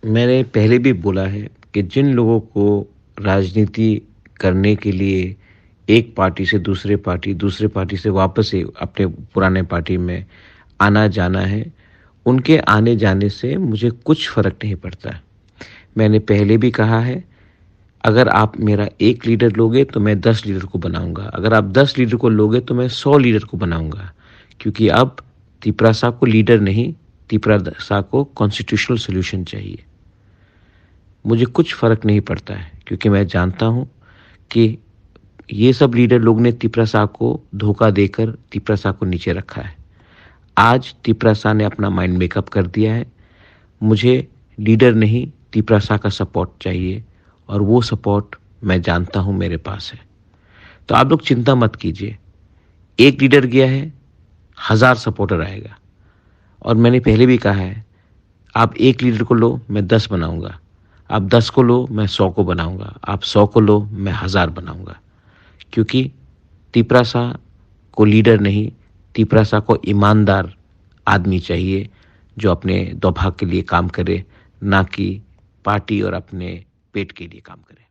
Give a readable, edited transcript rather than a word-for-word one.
मैंने पहले भी बोला है कि जिन लोगों को राजनीति करने के लिए एक पार्टी से दूसरे पार्टी से वापस से अपने पुराने पार्टी में आना-जाना है, उनके आने-जाने से मुझे कुछ फ़र्क नहीं पड़ता। मैंने पहले भी कहा है, अगर आप मेरा 1 लीडर लोगे तो मैं 10 लीडर को बनाऊँगा, अगर आप 10 लीडर को लोगे तो मैं 100 लीडर को बनाऊँगा। क्योंकि अब तिपरासा को लीडर नहीं, तिपरासा को कॉन्स्टिट्यूशनल सॉल्यूशन चाहिए। मुझे कुछ फ़र्क नहीं पड़ता है क्योंकि मैं जानता हूँ कि ये सब लीडर लोग ने तिपरासा को धोखा देकर तिपरासा को नीचे रखा है। आज तिपरासा ने अपना माइंड मेकअप कर दिया है। मुझे लीडर नहीं, तिपरासा का सपोर्ट चाहिए और वो सपोर्ट मैं जानता हूँ मेरे पास है। तो आप लोग चिंता मत कीजिए। एक लीडर गया है, 1000 सपोर्टर आएगा और मैंने पहले भी कहा है, आप 1 लीडर को लो, मैं 10 बनाऊँगा। आप 10 को लो, मैं 100 को बनाऊँगा। आप 100 को लो, मैं 1000 बनाऊँगा। क्योंकि तिपरासा को लीडर नहीं, तिपरासा को ईमानदार आदमी चाहिए जो अपने दौभाग्य के लिए काम करे, ना कि पार्टी और अपने पेट के लिए काम करे।